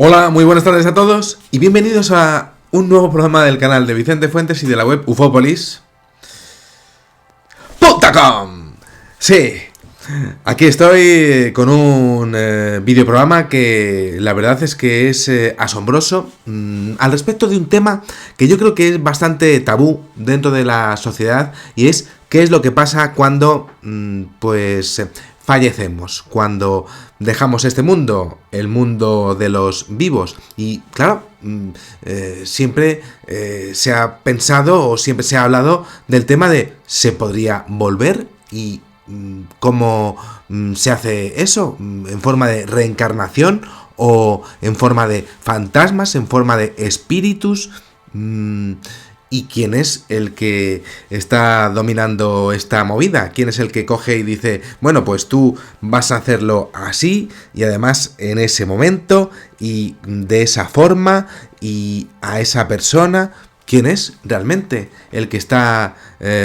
Hola, muy buenas tardes a todos y bienvenidos a un nuevo programa del canal de Vicente Fuentes y de la web ufopolis.com. Sí, aquí estoy con un videoprograma que la verdad es que es asombroso al respecto de un tema que yo creo que es bastante tabú dentro de la sociedad, y es qué es lo que pasa cuando fallecemos, cuando dejamos este mundo, el mundo de los vivos. Y claro, siempre se ha pensado o siempre se ha hablado del tema de ¿se podría volver? Y cómo se hace eso, en forma de reencarnación o en forma de fantasmas, en forma de espíritus. ¿Y quién es el que está dominando esta movida? ¿Quién es el que coge y dice, bueno, pues tú vas a hacerlo así y además en ese momento y de esa forma y a esa persona? ¿Quién es realmente el que está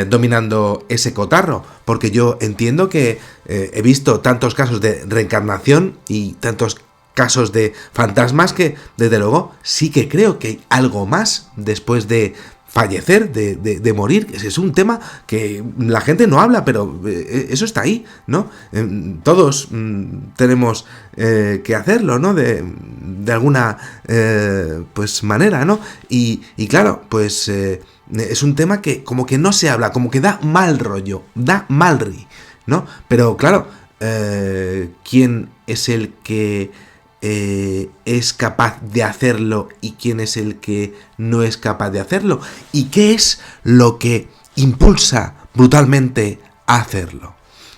dominando ese cotarro? Porque yo entiendo que he visto tantos casos de reencarnación y tantos casos de fantasmas que, desde luego, sí que creo que hay algo más después de fallecer, de morir. Es un tema que la gente no habla, pero eso está ahí, ¿no? Todos tenemos que hacerlo, ¿no? De alguna manera, ¿no? Y claro, pues es un tema que como que no se habla, como que da mal rollo, da mal ri, ¿no? Pero claro, ¿quién es el que es capaz de hacerlo y quién es el que no es capaz de hacerlo? ¿Y qué es lo que impulsa brutalmente a hacerlo?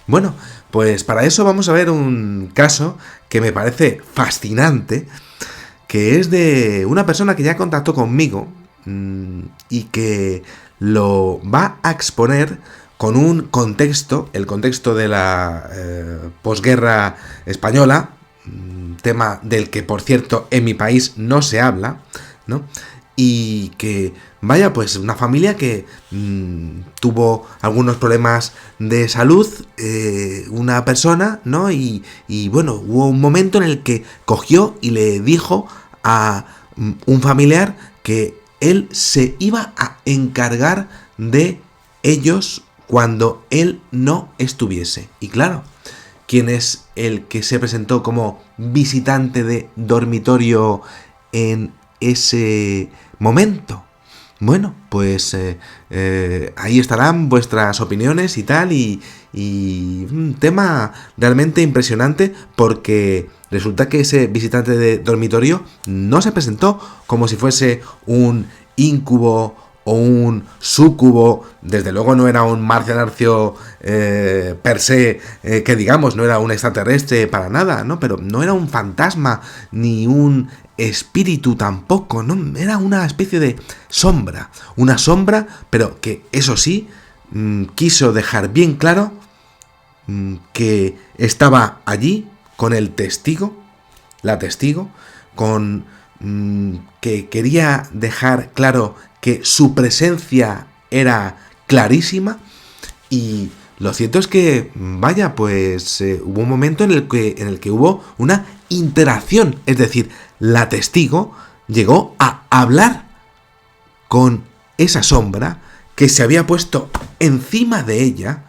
Bueno, pues para eso vamos a ver un caso que me parece fascinante, que es de una persona que ya contactó conmigo y que lo va a exponer con un contexto, el contexto de la posguerra española, tema del que, por cierto, en mi país no se habla, ¿no? Y que, vaya, pues una familia que tuvo algunos problemas de salud, una persona, ¿no? Y bueno, hubo un momento en el que cogió y le dijo a un familiar que él se iba a encargar de ellos cuando él no estuviese. Y claro, ¿quién es el que se presentó como visitante de dormitorio en ese momento? Bueno, pues ahí estarán vuestras opiniones y tal, y un tema realmente impresionante, porque resulta que ese visitante de dormitorio no se presentó como si fuese un íncubo o un súcubo. Desde luego no era un marcianarcio per se, que digamos, no era un extraterrestre para nada, ¿no? Pero no era un fantasma ni un espíritu tampoco, ¿no? Era una especie de sombra, una sombra, pero que eso sí, quiso dejar bien claro que estaba allí con el testigo, la testigo, con que quería dejar claro que su presencia era clarísima. Y lo cierto es que, vaya, pues hubo un momento en el que hubo una interacción, es decir, la testigo llegó a hablar con esa sombra que se había puesto encima de ella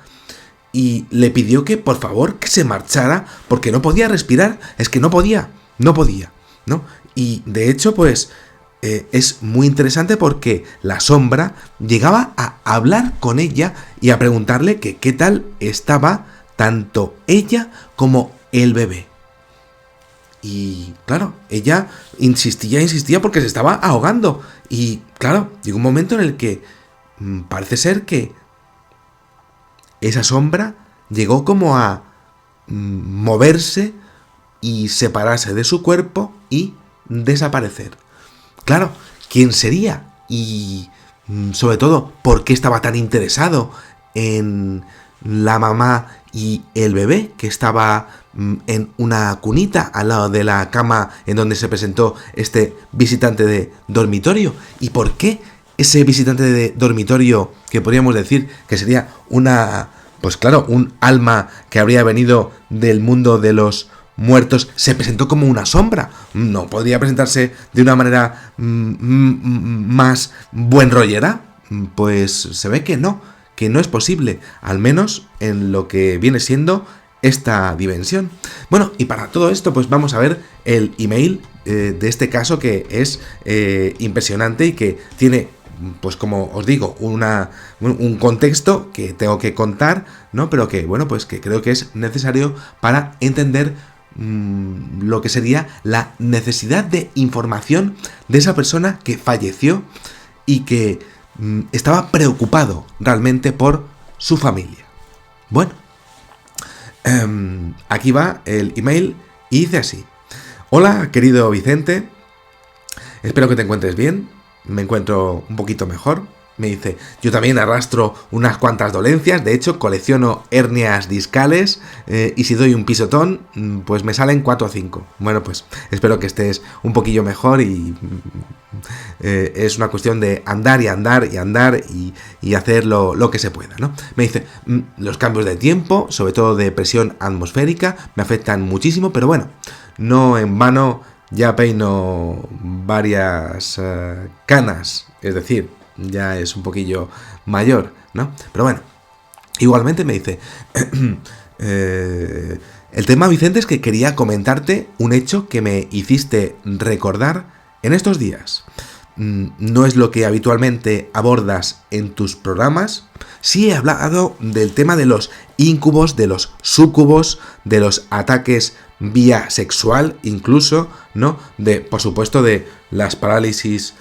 y le pidió que por favor que se marchara porque no podía respirar, es que no podía, ¿no? Y de hecho, pues es muy interesante porque la sombra llegaba a hablar con ella y a preguntarle que qué tal estaba tanto ella como el bebé. Y claro, ella insistía porque se estaba ahogando. Y claro, llegó un momento en el que parece ser que esa sombra llegó como a moverse y separarse de su cuerpo y desaparecer. Claro, ¿quién sería? Y sobre todo, ¿por qué estaba tan interesado en la mamá y el bebé, que estaba en una cunita al lado de la cama en donde se presentó este visitante de dormitorio? ¿Y por qué ese visitante de dormitorio, que podríamos decir que sería una, pues claro, un alma que habría venido del mundo de los muertos se presentó como una sombra. ¿No podría presentarse de una manera más buenrollera? Pues se ve que no es posible, al menos en lo que viene siendo esta dimensión. Bueno, y para todo esto pues vamos a ver el email de este caso, que es impresionante y que tiene, pues como os digo, un contexto que tengo que contar, ¿no? Pero que, bueno, pues que creo que es necesario para entender lo que sería la necesidad de información de esa persona que falleció y que estaba preocupado realmente por su familia. Bueno, aquí va el email y dice así: hola, querido Vicente, espero que te encuentres bien. Me encuentro un poquito mejor. Me dice, yo también arrastro unas cuantas dolencias, de hecho colecciono hernias discales y si doy un pisotón, pues me salen 4 o 5. Bueno, pues espero que estés un poquillo mejor y es una cuestión de andar y andar y andar y hacer lo que se pueda, ¿no? Me dice, los cambios de tiempo, sobre todo de presión atmosférica, me afectan muchísimo, pero bueno, no en vano ya peino varias canas, es decir, ya es un poquillo mayor, ¿no? Pero bueno, igualmente me dice, el tema, Vicente, es que quería comentarte un hecho que me hiciste recordar en estos días. No es lo que habitualmente abordas en tus programas. Sí he hablado del tema de los íncubos, de los súcubos, de los ataques vía sexual incluso, ¿no? De, por supuesto, de las parálisis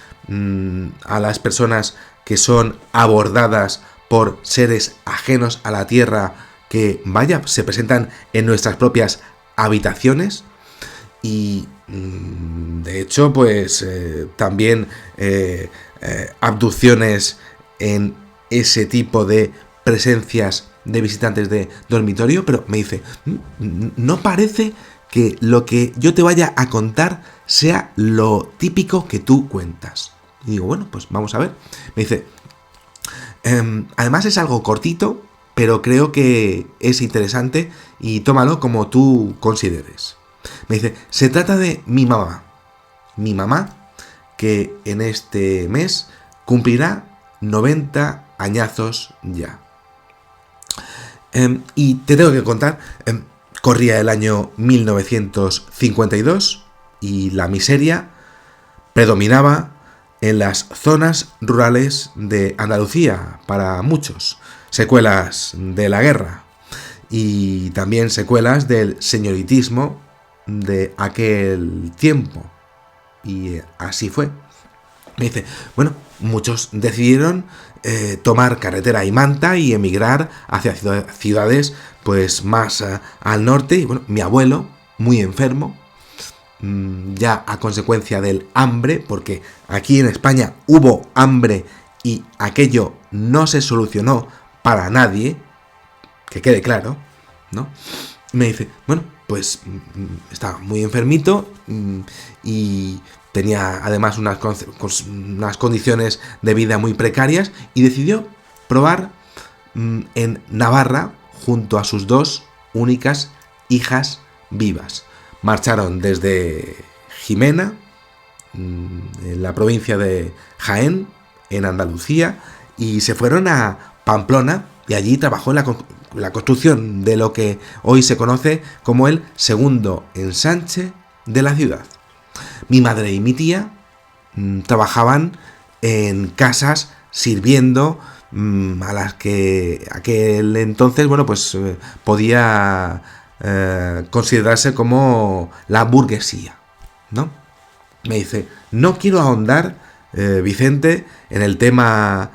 a las personas que son abordadas por seres ajenos a la Tierra que, vaya, se presentan en nuestras propias habitaciones. Y de hecho, pues también abducciones en ese tipo de presencias de visitantes de dormitorio, pero me dice, no parece que lo que yo te vaya a contar sea lo típico que tú cuentas. Y digo, bueno, pues vamos a ver. Me dice, además es algo cortito, pero creo que es interesante y tómalo como tú consideres. Me dice, se trata de mi mamá. Mi mamá, que en este mes cumplirá 90 añazos ya. Y te tengo que contar, corría el año 1952 y la miseria predominaba en las zonas rurales de Andalucía para muchos. Secuelas de la guerra y también secuelas del señoritismo de aquel tiempo. Y así fue. Me dice, bueno, muchos decidieron tomar carretera y manta y emigrar hacia ciudades pues más al norte. Y bueno, mi abuelo, muy enfermo, ya a consecuencia del hambre, porque aquí en España hubo hambre y aquello no se solucionó para nadie, que quede claro, ¿no? Me dice, bueno, pues estaba muy enfermito y tenía además unas condiciones de vida muy precarias y decidió probar en Navarra junto a sus 2 únicas hijas vivas. Marcharon desde Jimena, en la provincia de Jaén, en Andalucía, y se fueron a Pamplona y allí trabajó en la construcción de lo que hoy se conoce como el segundo ensanche de la ciudad. Mi madre y mi tía trabajaban en casas sirviendo a las que aquel entonces, bueno, pues podía considerarse como la burguesía, ¿no? Me dice, no quiero ahondar, Vicente, en el tema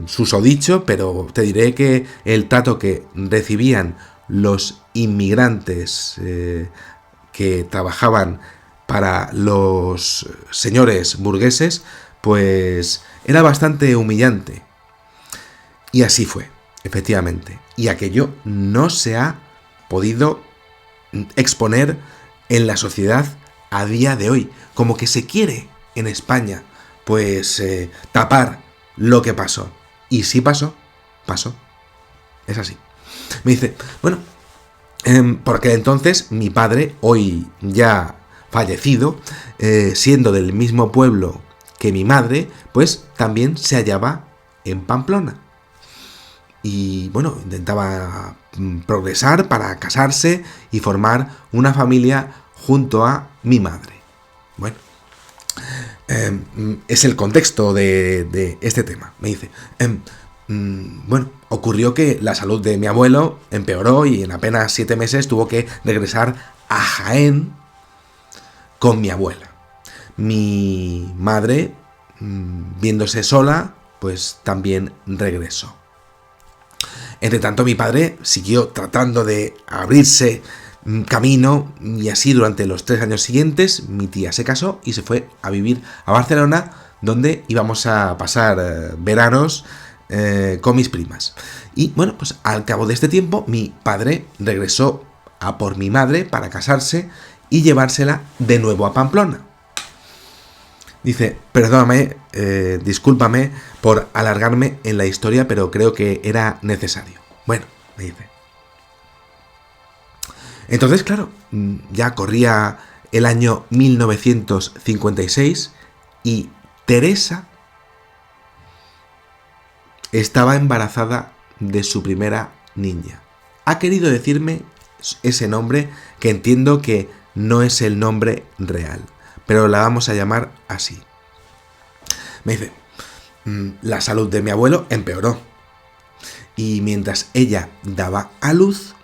susodicho, pero te diré que el trato que recibían los inmigrantes que trabajaban para los señores burgueses, pues era bastante humillante. Y así fue, efectivamente. Y aquello no se ha podido exponer en la sociedad a día de hoy. Como que se quiere en España, pues tapar lo que pasó. Y sí pasó. Es así. Me dice, bueno, Por aquel entonces, mi padre, hoy ya fallecido, siendo del mismo pueblo que mi madre, pues también se hallaba en Pamplona. Y bueno, intentaba progresar para casarse y formar una familia junto a mi madre. Bueno, es el contexto de este tema. Me dice, bueno, ocurrió que la salud de mi abuelo empeoró y en apenas 7 meses tuvo que regresar a Jaén con mi abuela. Mi madre, viéndose sola, pues también regresó. Entre tanto, mi padre siguió tratando de abrirse camino y así durante los 3 años siguientes mi tía se casó y se fue a vivir a Barcelona, donde íbamos a pasar veranos con mis primas. Y bueno, pues al cabo de este tiempo mi padre regresó a por mi madre para casarse y llevársela de nuevo a Pamplona. Dice, perdóname, discúlpame por alargarme en la historia, pero creo que era necesario. Bueno, me dice. Entonces, claro, ya corría el año 1956 y Teresa estaba embarazada de su primera niña. Ha querido decirme ese nombre que entiendo que no es el nombre real, pero la vamos a llamar así. Me dice, la salud de mi abuelo empeoró. Y mientras ella daba a luz,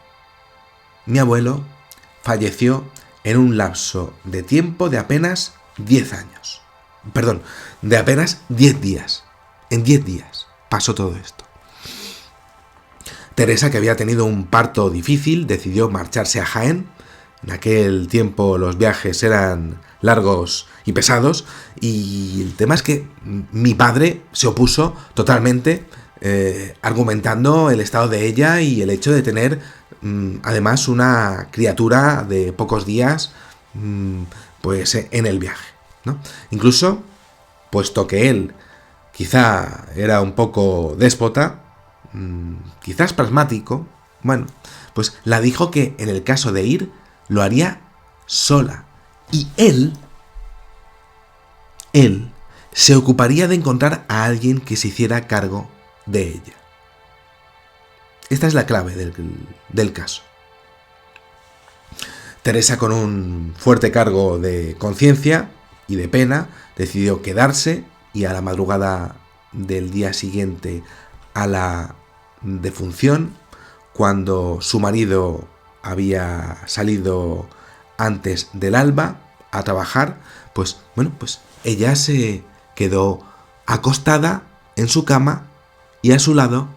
mi abuelo falleció en un lapso de tiempo de apenas 10 años. Perdón, de apenas 10 días. En 10 días pasó todo esto. Teresa, que había tenido un parto difícil, decidió marcharse a Jaén. En aquel tiempo los viajes eran largos y pesados, y el tema es que mi padre se opuso totalmente, argumentando el estado de ella y el hecho de tener además una criatura de pocos días pues en el viaje, ¿no? Incluso, puesto que él quizá era un poco déspota, quizás pragmático, bueno, pues la dijo que en el caso de ir lo haría sola. Y él se ocuparía de encontrar a alguien que se hiciera cargo de ella. Esta es la clave del caso. Teresa, con un fuerte cargo de conciencia y de pena, decidió quedarse y a la madrugada del día siguiente a la defunción, cuando su marido había salido antes del alba a trabajar, pues bueno, pues ella se quedó acostada en su cama y a su lado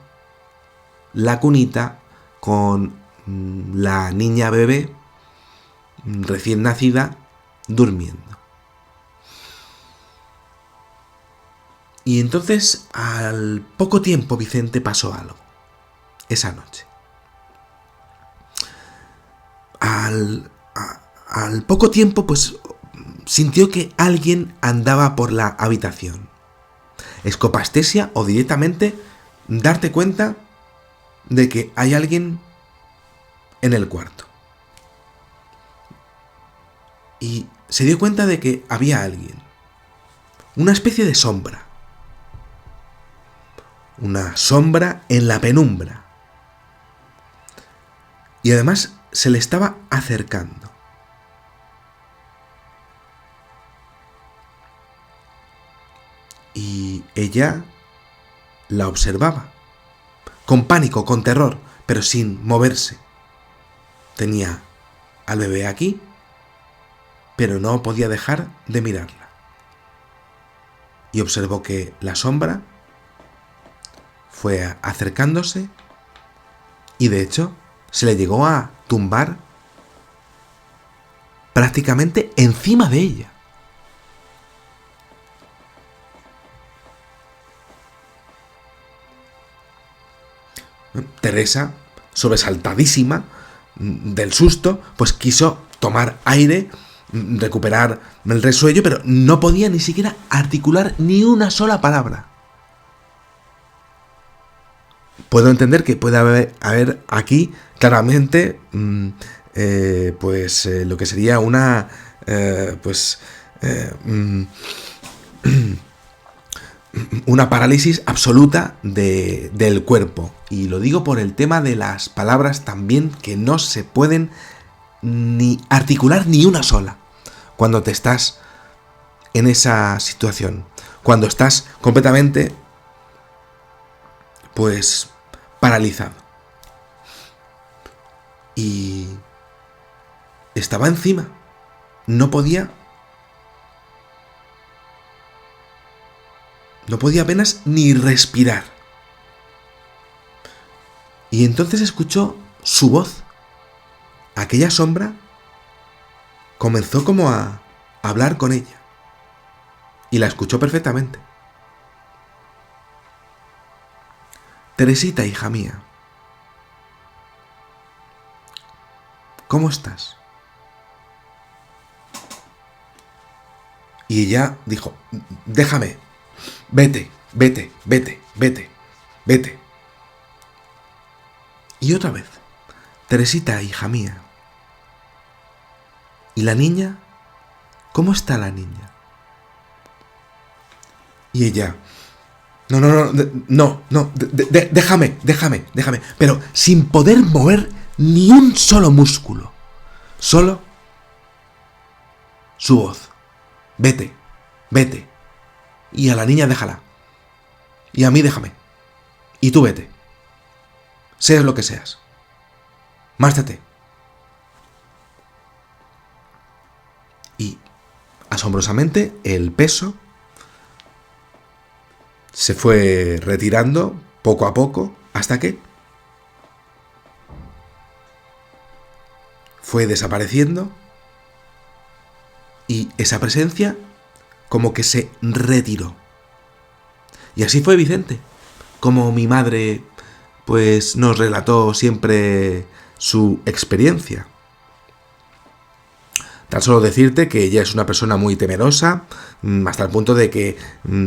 la cunita con la niña bebé recién nacida durmiendo. Y entonces, al poco tiempo, Vicente, pasó algo esa noche. Al poco tiempo, pues sintió que alguien andaba por la habitación. Escopastesia o directamente darte cuenta de que hay alguien en el cuarto. Y se dio cuenta de que había alguien. Una especie de sombra. Una sombra en la penumbra. Y además se le estaba acercando. Y ella la observaba, con pánico, con terror, pero sin moverse. Tenía al bebé aquí, pero no podía dejar de mirarla. Y observó que la sombra fue acercándose y de hecho se le llegó a tumbar prácticamente encima de ella. Teresa, sobresaltadísima del susto, pues quiso tomar aire, recuperar el resuello, pero no podía ni siquiera articular ni una sola palabra. Puedo entender que puede haber aquí claramente lo que sería una una parálisis absoluta del cuerpo. Y lo digo por el tema de las palabras también, que no se pueden ni articular ni una sola cuando te estás en esa situación, cuando estás completamente paralizado. Y estaba encima, no podía apenas ni respirar. Y entonces escuchó su voz. Aquella sombra comenzó como a hablar con ella. Y la escuchó perfectamente. Teresita, hija mía, ¿cómo estás? Y ella dijo, déjame, vete. Y otra vez, Teresita, hija mía. ¿Y la niña? ¿Cómo está la niña? Y ella, no, déjame, pero sin poder mover ni un solo músculo, solo su voz. Vete. Y a la niña déjala. Y a mí déjame. Y tú vete. Seas lo que seas. Márchate. Y, asombrosamente, el peso se fue retirando poco a poco hasta que fue desapareciendo y esa presencia como que se retiró. Y así fue Vicente, como mi madre nos relató siempre su experiencia. Tan solo decirte que ella es una persona muy temerosa, hasta el punto de que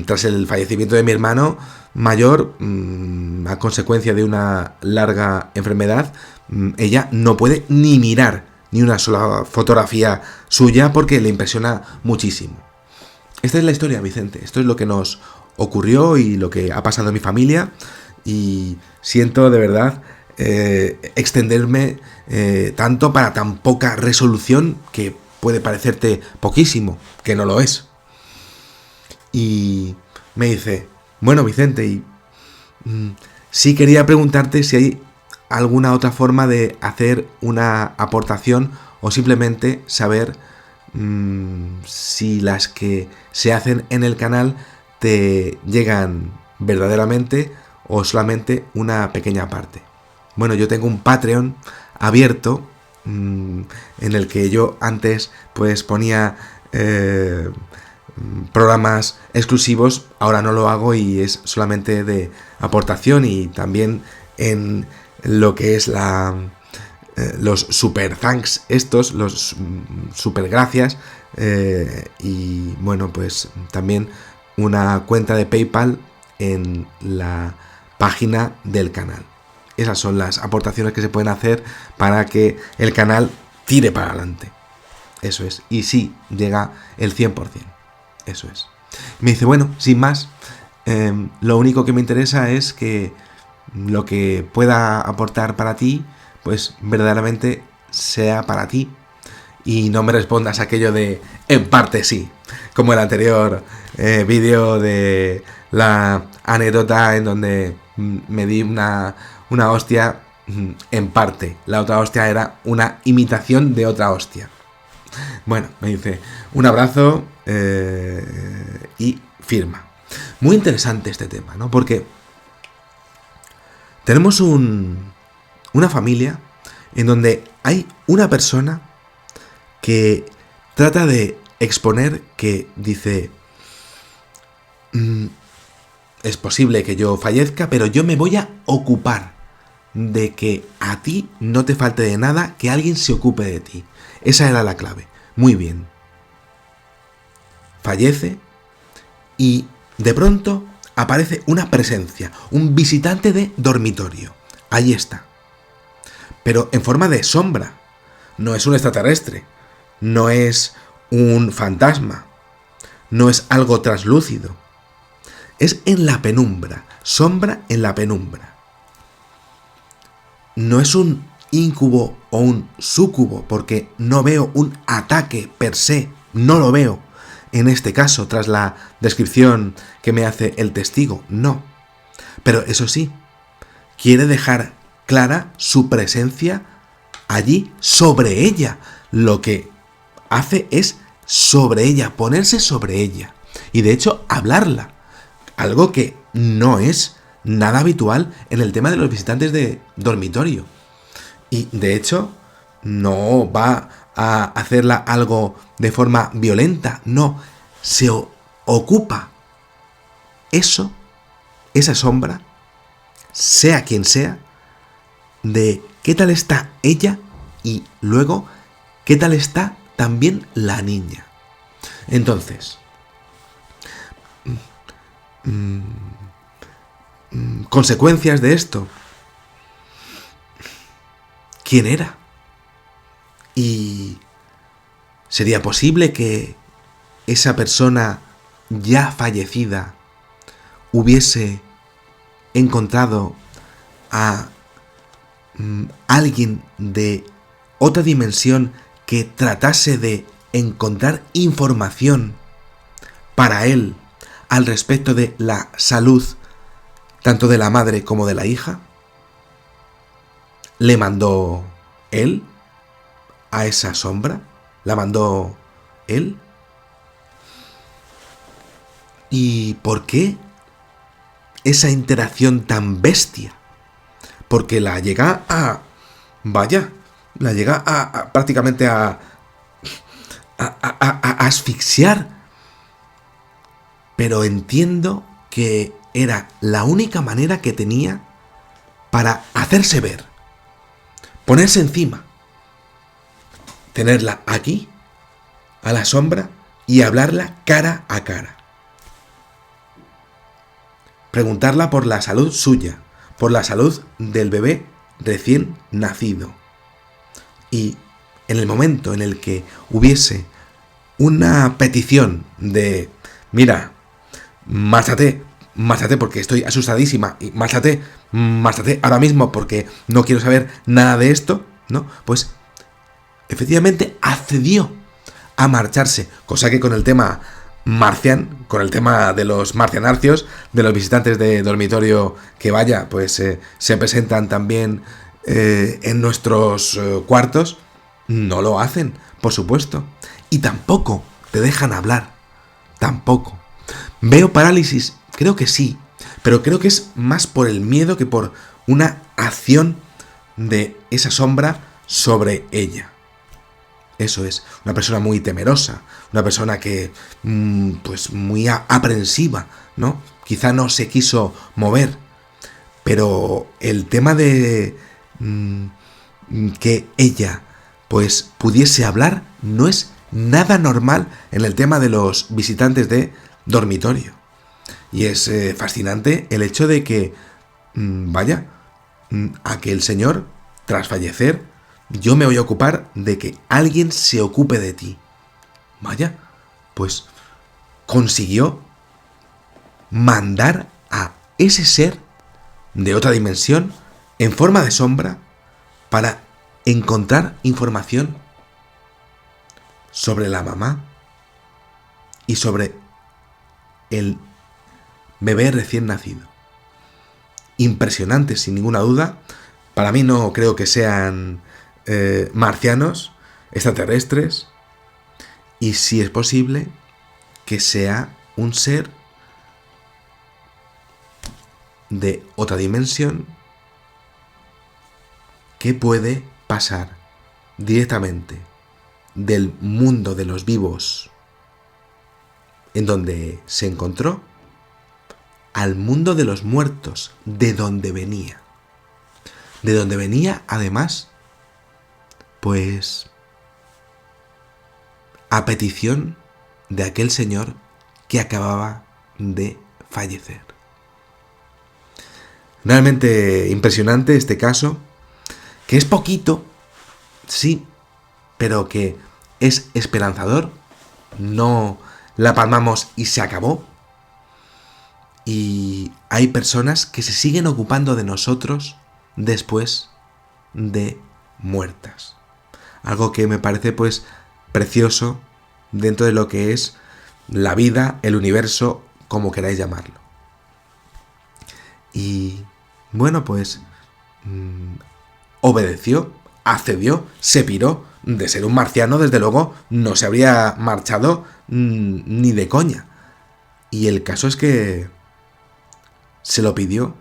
tras el fallecimiento de mi hermano mayor, a consecuencia de una larga enfermedad, ella no puede ni mirar ni una sola fotografía suya porque le impresiona muchísimo. Esta es la historia, Vicente. Esto es lo que nos ocurrió y lo que ha pasado en mi familia. Y siento de verdad extenderme tanto para tan poca resolución que puede parecerte poquísimo, que no lo es. Y me dice, bueno, Vicente, y sí quería preguntarte si hay alguna otra forma de hacer una aportación o simplemente saber si las que se hacen en el canal te llegan verdaderamente o solamente una pequeña parte. Bueno, yo tengo un Patreon abierto en el que yo antes ponía programas exclusivos, ahora no lo hago y es solamente de aportación, y también en lo que es los super thanks los super gracias, y bueno, también una cuenta de PayPal en la página del canal. Esas son las aportaciones que se pueden hacer para que el canal tire para adelante. Eso es. Y sí, llega el 100%. Eso es. Me dice, bueno, sin más, lo único que me interesa es que lo que pueda aportar para ti, verdaderamente sea para ti. Y no me respondas aquello de en parte sí, como el anterior vídeo de la anécdota en donde me di una hostia en parte. La otra hostia era una imitación de otra hostia. Bueno, me dice, un abrazo y firma. Muy interesante este tema, ¿no? Porque tenemos una familia en donde hay una persona que trata de exponer que dice, es posible que yo fallezca, pero yo me voy a ocupar de que a ti no te falte de nada, que alguien se ocupe de ti. Esa era la clave. Muy bien. Fallece y de pronto aparece una presencia, un visitante de dormitorio. Ahí está. pero en forma de sombra. No es un extraterrestre, no es un fantasma, no es algo translúcido. Es en la penumbra, sombra en la penumbra. No es un íncubo o un súcubo, porque no veo un ataque per se, no lo veo. En este caso, tras la descripción que me hace el testigo, no. Pero eso sí, quiere dejar clara su presencia allí sobre ella. Lo que hace es sobre ella, ponerse sobre ella. Y de hecho, hablarla. Algo que no es nada habitual en el tema de los visitantes de dormitorio. Y de hecho, no va a hacerla algo de forma violenta, no. Se ocupa eso, esa sombra, sea quien sea, de qué tal está ella y luego qué tal está también la niña. Entonces, consecuencias de esto. ¿Quién era? ¿Y sería posible que esa persona ya fallecida hubiese encontrado a alguien de otra dimensión que tratase de encontrar información para él al respecto de la salud tanto de la madre como de la hija? ¿Le mandó él a esa sombra? ¿La mandó él? ¿Y por qué esa interacción tan bestia? Porque la llega a... Vaya, la llega a prácticamente a asfixiar. Pero entiendo que era la única manera que tenía para hacerse ver. Ponerse encima. Tenerla aquí, a la sombra, y hablarla cara a cara. Preguntarla por la salud suya, por la salud del bebé recién nacido. Y en el momento en el que hubiese una petición de, mira, márchate porque estoy asustadísima, y márchate ahora mismo porque no quiero saber nada de esto, ¿no? Pues efectivamente accedió a marcharse, cosa que con el tema marcian, con el tema de los marcianarcios, de los visitantes de dormitorio que vaya, pues se presentan también en nuestros cuartos, no lo hacen, por supuesto, y tampoco te dejan hablar, tampoco. ¿Veo parálisis? Creo que sí, pero creo que es más por el miedo que por una acción de esa sombra sobre ella. Eso es, una persona muy temerosa, una persona que, pues muy aprensiva, ¿no? Quizá no se quiso mover, pero el tema de que ella, pues, pudiese hablar no es nada normal en el tema de los visitantes de dormitorio. Y es fascinante el hecho de que, vaya, aquel señor, tras fallecer, yo me voy a ocupar de que alguien se ocupe de ti. Vaya, pues consiguió mandar a ese ser de otra dimensión en forma de sombra para encontrar información sobre la mamá y sobre el bebé recién nacido. Impresionante, sin ninguna duda. Para mí no creo que sean marcianos, extraterrestres, y si es posible que sea un ser de otra dimensión que puede pasar directamente del mundo de los vivos en donde se encontró al mundo de los muertos, de donde venía. De donde venía, además, pues, a petición de aquel señor que acababa de fallecer. Realmente impresionante este caso, que es poquito, sí, pero que es esperanzador. No la palmamos y se acabó. Y hay personas que se siguen ocupando de nosotros después de muertas. Algo que me parece pues precioso dentro de lo que es la vida, el universo, como queráis llamarlo. Y bueno, pues obedeció, accedió, se piró. De ser un marciano, desde luego, no se habría marchado ni de coña. Y el caso es que se lo pidió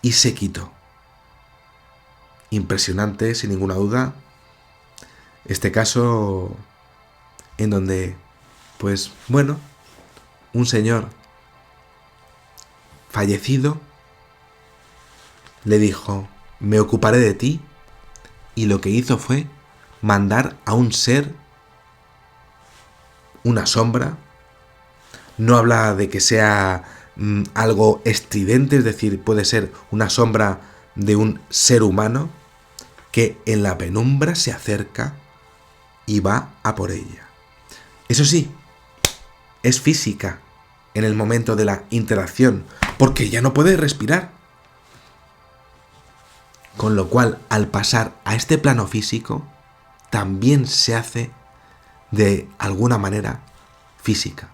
y se quitó. Impresionante, sin ninguna duda, este caso en donde, pues bueno, un señor fallecido le dijo: me ocuparé de ti, y lo que hizo fue mandar a un ser, una sombra. No habla de que sea algo estridente, es decir, puede ser una sombra de un ser humano que en la penumbra se acerca y va a por ella. Eso sí, es física en el momento de la interacción, porque ya no puede respirar. Con lo cual, al pasar a este plano físico, también se hace de alguna manera física.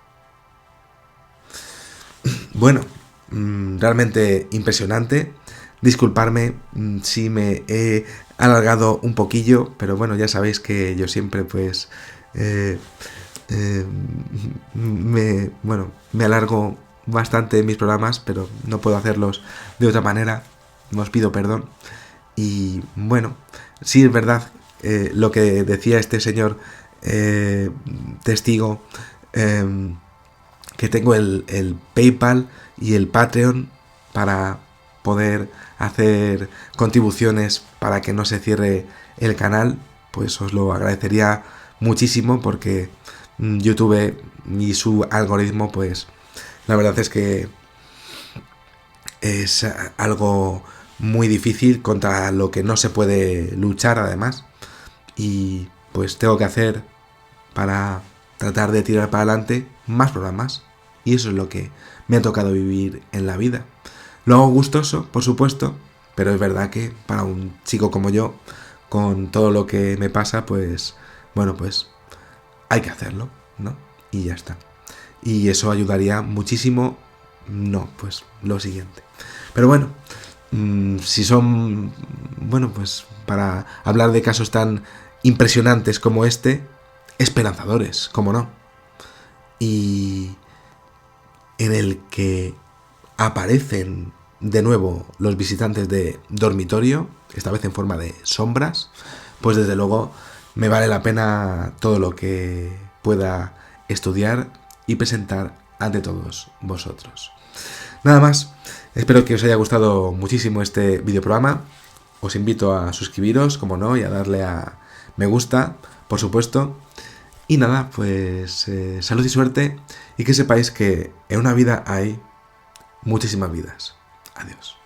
Bueno, realmente impresionante. Disculparme si me he alargado un poquillo, pero bueno, ya sabéis que yo siempre pues me alargo bastante en mis programas, pero no puedo hacerlos de otra manera. Os pido perdón. Y bueno, sí es verdad lo que decía este señor testigo, que tengo el PayPal y el Patreon para poder hacer contribuciones para que no se cierre el canal. Pues os lo agradecería muchísimo, porque YouTube y su algoritmo, pues la verdad es que es algo muy difícil, contra lo que no se puede luchar además, y pues tengo que hacer, para tratar de tirar para adelante, más programas, y eso es lo que me ha tocado vivir en la vida. Lo hago gustoso, por supuesto, pero es verdad que para un chico como yo, con todo lo que me pasa, pues bueno, pues hay que hacerlo, ¿no? Y ya está. Y eso ayudaría muchísimo. No, pues lo siguiente. Pero bueno, si son, bueno, pues para hablar de casos tan impresionantes como este, esperanzadores, como no, y en el que aparecen de nuevo los visitantes de dormitorio, esta vez en forma de sombras, pues desde luego me vale la pena todo lo que pueda estudiar y presentar ante todos vosotros. Nada más, espero que os haya gustado muchísimo este videoprograma. Os invito a suscribiros, como no, y a darle a me gusta, por supuesto. Y nada, pues salud y suerte, y que sepáis que en una vida hay muchísimas vidas. Adiós.